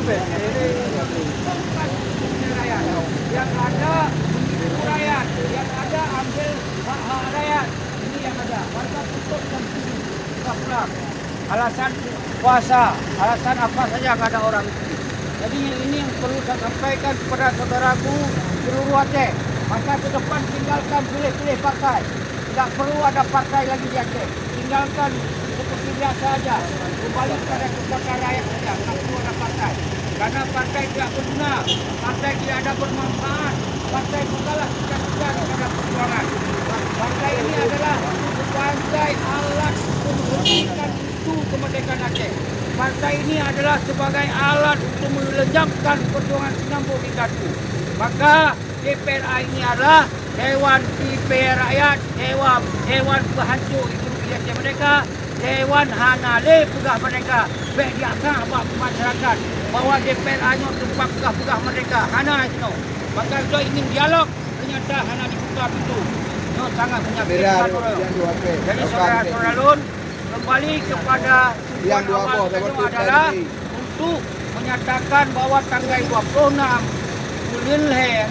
Yang ada menipu rakyat, yang ada ambil hak-hak rakyat. Ini yang ada. Warga tutup dan pulang. Alasan puasa, alasan apa saja nggak ada orang. Jadi ini yang perlu saya sampaikan kepada saudaraku seluruh Aceh. Maka ke depan tinggalkan pilih-pilih partai. Tidak perlu ada partai lagi di Aceh. Tinggalkan seperti biasa saja. Kembali pada kekuatan rakyat saja. Tak perlu ada partai. Karena partai tidak berguna. Partai tidak ada bermanfaat. Partai bukanlah cita-cita kepada perjuangan. Partai ini adalah sebagai alat untuk memberikan itu kemerdekaan Aceh. Partai ini adalah sebagai alat untuk melejamkan perjuangan Sinambung di Datu. Maka DPRA ini adalah Dewan Pimpin Rakyat, Dewan Penghancur ideologi mereka, Dewan Hanale pegah mereka. Baik di atas masyarakat bahwa DPRA nya tempat pegah-pegah mereka. Hana itu. Maka kita ingin dialog, ternyata hana dibuka pintu. Itu sangat menyakitkan orang. Jadi saudara-saudara Lun, kembali kepada yang awal adalah untuk menyatakan bahwa tanggal 26 bulan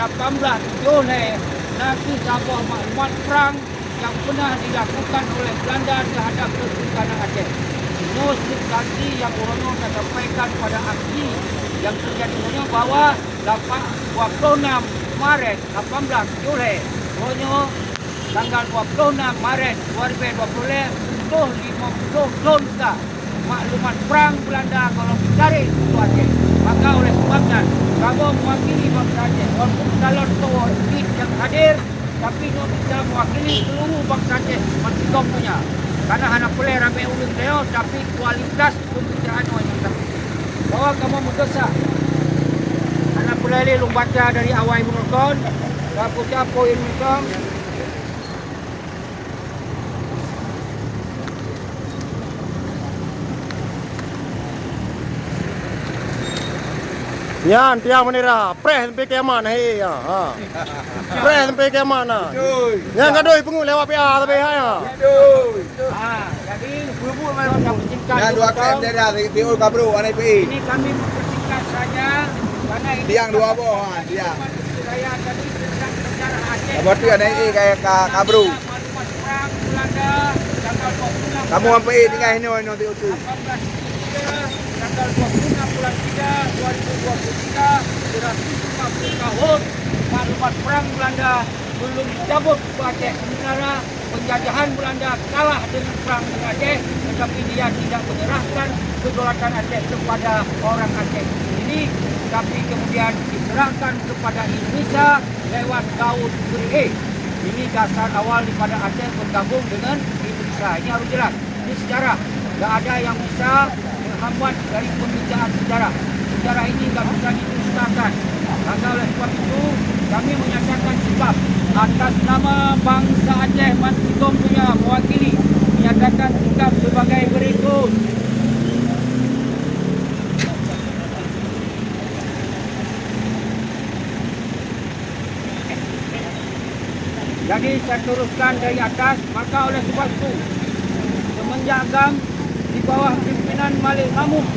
18 Julai nanti sebuah maklumat perang yang pernah dilakukan oleh Belanda terhadap Kesultanan Aceh. Notifikasi yang Urono sampaikan pada aksi yang terjadi Urono bahwa 26 Maret 18 Julai Urono tanggal 26 Maret 2020 itu 50 tahun maklumat perang Belanda kalau mencari itu Aceh. Maka oleh sebabnya kamu mewakili bangsa Aceh. Walaupun calon tawid yang hadir, tapi no bisa mewakili seluruh bangsa Aceh. Masih kau punya. Karena hanya boleh ramai ulun dia, tapi kualitas pembicaraan yang tapi. Bahwa kamu mendesak. Hanya boleh lu baca dari awal menonton, dapat apa yang menonton. Yan, tiang menira, preh sampai ke mana he ya. Ha. Preh sampai ke mana? Yang kadoi pengu lewat PA tapi ha ya. Jadi bulu-bulu memang mempersingkat. Dan 2 KM dari PO Kabru anai PI. Ini kami mempersingkat saja karena ini Tiang 2 boh, tiang. Raya tadi tentang sejarah Aceh. Berarti anai I kayak Kabru. Maklumat perang Belanda tanggal 26. Kamu sampai tinggal ini nanti utuh. 18 tanggal 26 bulan 3 2023 sudah 50 tahun maklumat perang Belanda belum dicabut ke Aceh. Sementara penjajahan Belanda kalah dengan perang di Aceh, tetapi dia tidak menyerahkan kedaulatan Aceh kepada orang Aceh ini, tapi kemudian diserahkan kepada Indonesia lewat Daud Beri. Ini dasar awal daripada Aceh bergabung dengan Indonesia. Ini harus jelas. Ini sejarah. Tidak ada yang bisa menghambat dari pembicaraan sejarah. Sejarah ini tidak bisa didustakan. Maka oleh sebab itu kami menyatakan sikap atas nama bangsa Aceh Mantikom punya mewakili menyatakan sikap sebagai berikut. Jadi saya teruskan dari atas. Maka oleh sebab itu semenjak GAM di bawah pimpinan Malik Hamud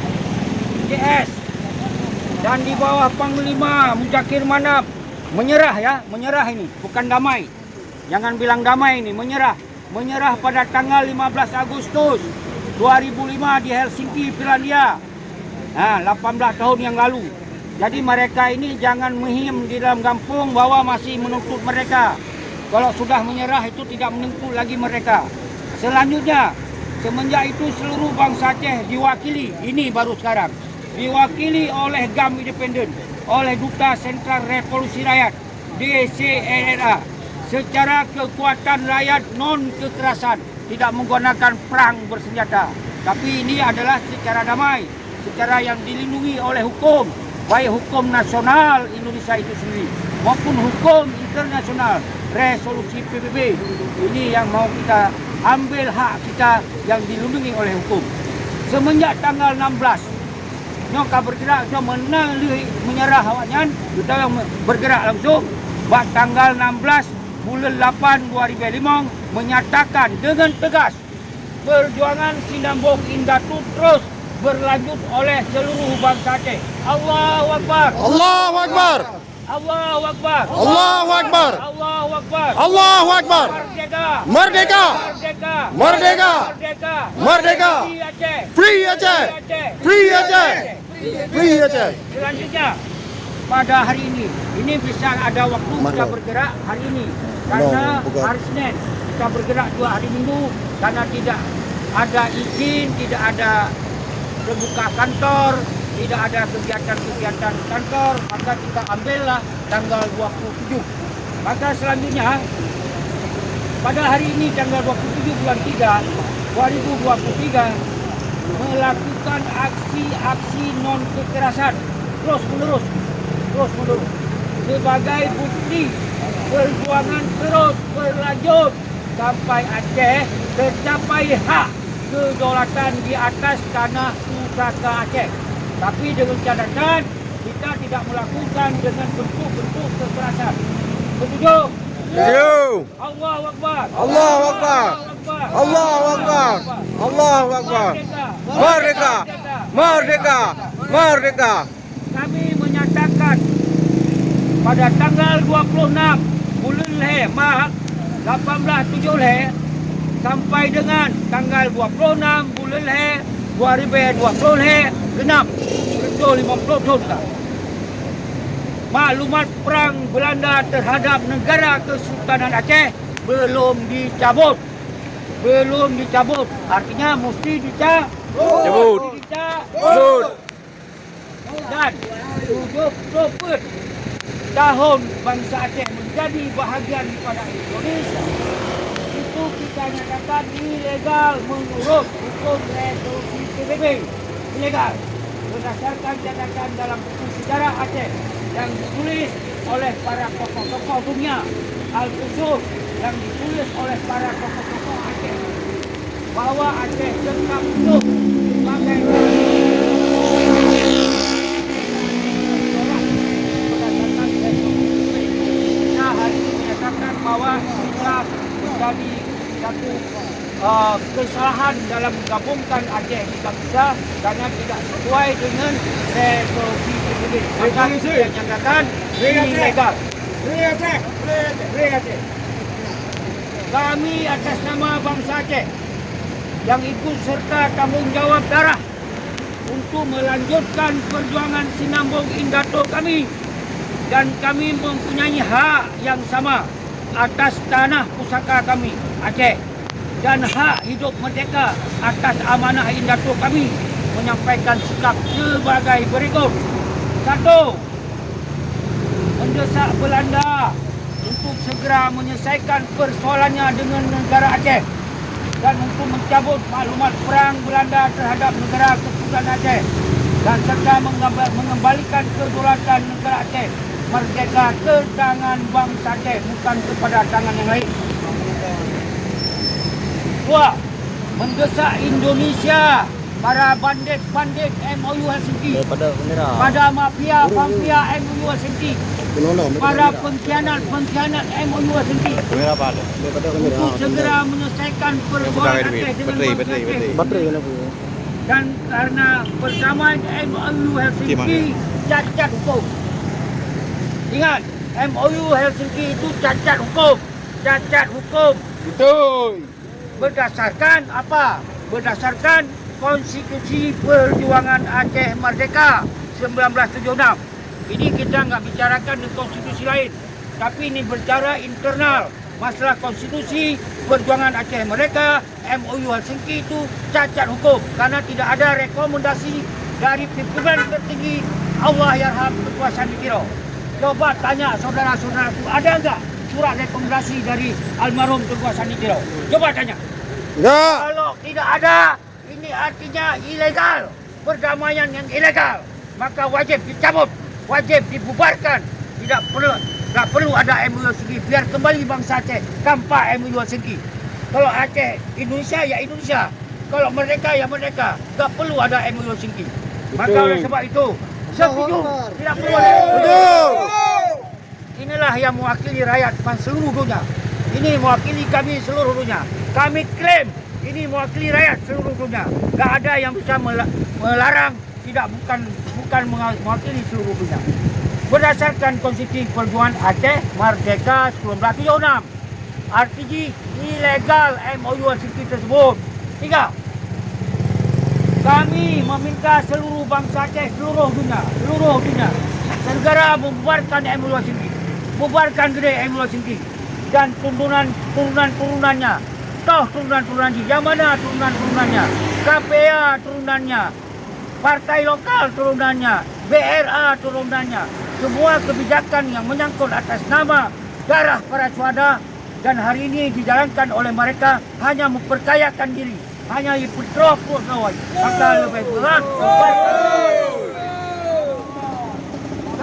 JS dan di bawah Panglima Mujakir Manap menyerah ya, menyerah ini bukan damai. Jangan bilang damai ini, menyerah. Menyerah pada tanggal 15 Agustus 2005 di Helsinki, Finlandia. 18 tahun yang lalu. Jadi mereka ini jangan mehim di dalam kampung bahwa masih menuntut mereka. Kalau sudah menyerah itu tidak menuntut lagi mereka. Selanjutnya, semenjak itu seluruh bangsa Aceh diwakili, ini baru sekarang, diwakili oleh GAM Independen, oleh Duta Sentral Revolusi Rakyat, DCRRA, secara kekuatan rakyat non-kekerasan, tidak menggunakan perang bersenjata. Tapi ini adalah secara damai, secara yang dilindungi oleh hukum, baik hukum nasional Indonesia itu sendiri, maupun hukum internasional, resolusi PBB. Ini yang mau kita ambil hak kita yang dilindungi oleh hukum. Semenjak tanggal 16, nyokap bergerak, nyok menang menyerah awaknya, kita yang bergerak langsung. Bak tanggal 16 bulan 8 2005 menyatakan dengan tegas perjuangan Sinambung Indatu terus berlanjut oleh seluruh bangsa Aceh. Allahu Akbar. Allahu Akbar. Allahu Akbar. Allahu Akbar. Allahu Akbar. Allahu Akbar. Merdeka. Merdeka. Merdeka. Merdeka. Merdeka. Merdeka. Free Aceh. Free Aceh. Free Aceh. Free Aceh. Selanjutnya pada hari ini bisa ada waktu kita bergerak hari ini karena hari Senin kita bergerak 2 hari Minggu karena tidak ada izin, tidak ada membuka kantor, tidak ada kegiatan-kegiatan kantor, maka kita ambillah tanggal 27. Maka selanjutnya pada hari ini tanggal 27 bulan 3 2023 melakukan aksi-aksi non kekerasan terus menerus sebagai bukti perjuangan terus berlanjut sampai Aceh tercapai hak kedaulatan di atas tanah pusaka Aceh. Tapi dengan catatan kita tidak melakukan dengan bentuk-bentuk kekerasan. Setuju? Allahu Akbar. Allahu Akbar. Allahu Akbar. Allahu Akbar. Merdeka. Merdeka. Merdeka. Kami menyatakan pada tanggal 26 bulan Leh Mac 1870 sampai dengan tanggal 26 bulan Leh 2020 genap 50 tahun dah. Maklumat perang Belanda terhadap negara Kesultanan Aceh belum dicabut. Artinya mesti dicabut. Dan 70 tahun bangsa Aceh menjadi bahagian daripada Indonesia. Itu kita nyatakan ilegal menurut hukum resolusi PBB. Ilegal. Berdasarkan catatan dalam buku sejarah Aceh yang ditulis oleh para tokoh-tokoh dunia, Al-Qusus yang ditulis oleh para tokoh-tokoh Aceh, bahwa Aceh tetap hidup sebagai hari ini menyatakan bahwa kita menjadi satu kesalahan dalam menggabungkan Aceh di Bangsa karena tidak sesuai dengan resolusi PBB. Maka kita nyatakan ilegal. Kami atas nama bangsa Aceh yang ikut serta tanggungjawab darah untuk melanjutkan perjuangan Sinambung Indato kami, dan kami mempunyai hak yang sama atas tanah pusaka kami Aceh dan hak hidup merdeka atas amanah Indato kami, menyampaikan sikap sebagai berikut. 1. Mendesak Belanda untuk segera menyelesaikan persoalannya dengan negara Aceh dan untuk mencabut maklumat perang Belanda terhadap negara Kesultanan Aceh dan serta mengembalikan kedaulatan negara Aceh merdeka ke tangan bangsa Aceh, bukan kepada tangan yang lain. 2. Mendesak Indonesia, para bandit MOU Helsinki, pada mafia MOU Helsinki, para pengkhianat MOU Helsinki untuk segera menyelesaikan persoalan Aceh dengan bangsa Aceh. Dan karena persamaan MOU Helsinki cacat hukum. Ingat, MOU Helsinki itu cacat hukum. Betul. Berdasarkan apa? Berdasarkan Konstitusi Perjuangan Aceh Merdeka 1976. Ini kita nggak bicarakan di konstitusi lain, tapi ini bicara internal. Masalah Konstitusi Perjuangan Aceh Merdeka, MOU Helsinki itu cacat hukum karena tidak ada rekomendasi dari pimpinan tertinggi Allahyarham Ketua Sandi Kiro. Coba tanya saudara-saudaraku, ada nggak surat rekomendasi dari almarhum Ketua Sandi Kiro? Coba tanya. Enggak. Kalau tidak ada, ini artinya ilegal. Perdamaian yang ilegal. Maka wajib dicabut, wajib dibubarkan. Tidak perlu ada MOU Helsinki. Biar kembali bangsa Aceh tanpa MOU Helsinki. Kalau Aceh Indonesia ya Indonesia. Kalau merdeka ya merdeka. Tak perlu ada MOU Helsinki. Maka oleh sebab itu, setuju. Tidak perlu ada MOU. Betul. Inilah yang mewakili rakyat seluruh dunia. Ini mewakili kami seluruh dunia. Kami klaim Ini mewakili rakyat seluruh dunia. Gak ada yang bisa melarang, bukan mewakili seluruh dunia. Berdasarkan Konstitusi Perjuangan Aceh Merdeka 1976, artinya ilegal MOU Helsinki tersebut. 3. Kami meminta seluruh bangsa Aceh, seluruh dunia, negara membubarkan MOU Helsinki, bubarkan gede MOU Helsinki dan turunannya. Toh turunan yang mana turunannya? KPA turunannya, partai lokal turunannya, BRA turunannya. Semua kebijakan yang menyangkut atas nama darah para syuhada dan hari ini dijalankan oleh mereka hanya memperkayakan diri, hanya dipetrol nawai. Maka lebih berat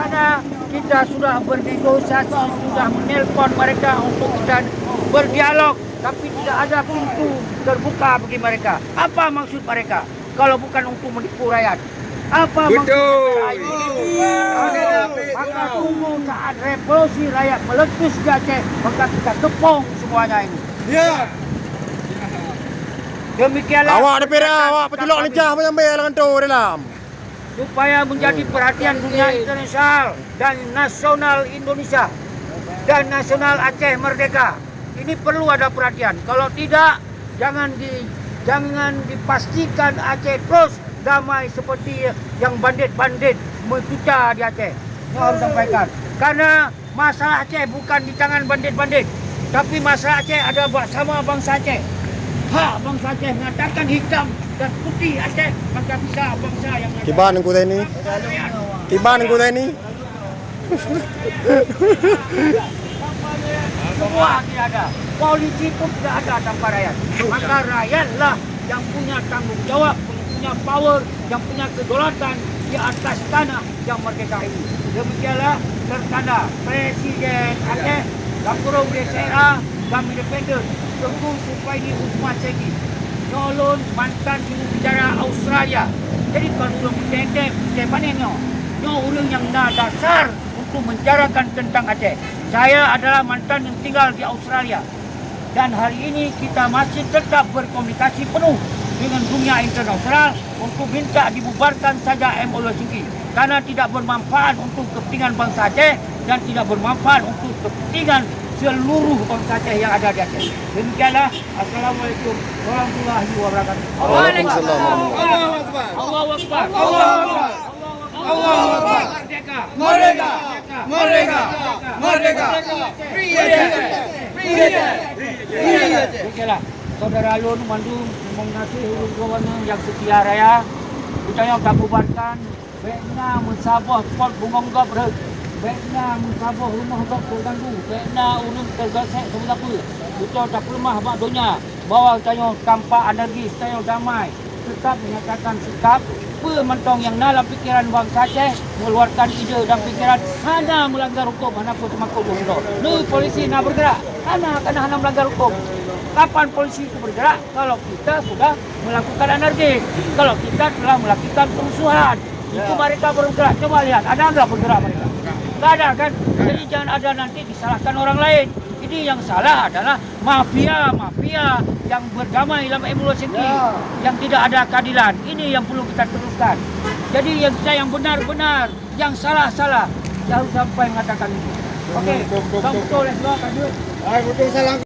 karena kita sudah bernegosiasi, sudah menelpon mereka untuk kita berdialog, tapi tidak ada pintu terbuka bagi mereka. Apa maksud mereka kalau bukan untuk menipu rakyat? Apa maksud mereka? Maka tunggu saat revolusi rakyat meletus di Aceh, maka kita kepung semuanya ini. Ya. Demikianlah. Awak ada pera, awak peculok lecah menyambil dengan tu dalam. Supaya menjadi perhatian dunia internasional dan nasional Indonesia dan nasional Aceh Merdeka. Ini perlu ada perhatian. Kalau tidak, jangan dipastikan Aceh terus damai seperti yang bandit-bandit mencuca di Aceh. Saya harus sampaikan. Karena masalah Aceh bukan di tangan bandit-bandit, tapi masalah Aceh ada sama bangsa Aceh. Hak bangsa Aceh mengatakan hitam dan putih Aceh, maka bisa bangsa yang Kiban ku tadi ni. Kiban ku tadi ni. Semua tidak ada. Polisi pun tidak ada tanpa rakyat. Maka rakyatlah yang punya tanggung jawab, punya power, yang punya kedaulatan di atas tanah yang merdeka ini. Demikianlah tertanda Presiden Aceh, Kapolri DCRA, kami independen tunggu supaya ini Usman Segi nyolon mantan jurubicara Australia. Jadi kalau belum tendek, panennya orang yang dasar untuk menjarakan tentang Aceh. Saya adalah mantan yang tinggal di Australia. Dan hari ini kita masih tetap berkomunikasi penuh dengan dunia internasional untuk minta dibubarkan saja MOU Helsinki. Karena tidak bermanfaat untuk kepentingan bangsa Aceh dan tidak bermanfaat untuk kepentingan seluruh bangsa Aceh yang ada di Aceh. Demikianlah. Assalamualaikum warahmatullahi wabarakatuh. Waalaikumsalam. Allahu Akbar. Allahu Akbar. Allahu Akbar. Allahu Akbar. Merdeka. Merdeka. Merdeka. Merdeka. Free Aceh. Free Aceh. Free Aceh. Demikianlah. Saudara Alun Mandu mengasih huruf kawanan yang setia raya. Kita yang tak bubarkan. Baiknya mensabah spot bunga-bunga berhenti. Baiknya mensabah rumah bak terganggu. Baiknya urung tergesek semua apa. Kita tak lemah bak dunia. Bawa kita tanpa energi, kita damai. Tetap menyatakan sikap pementong yang dalam pikiran bangsa Aceh mengeluarkan ide dan pikiran hanya melanggar hukum, hanya pun termakul hukum. Ni polisi nak bergerak, hanya melanggar hukum. Kapan polisi itu bergerak? Kalau kita sudah melakukan energi, kalau kita telah melakukan kerusuhan, itu mereka bergerak. Coba lihat, ada enggak bergerak mereka? Tak ada kan? Jadi jangan ada nanti disalahkan orang lain. Ini yang salah adalah mafia yang berdamai dalam MOU Helsinki, yang tidak ada keadilan. Ini yang perlu kita teruskan. Jadi yang kita yang benar, yang salah, jangan sampai mengatakan itu. Okey, betul, let's go. Betul salam.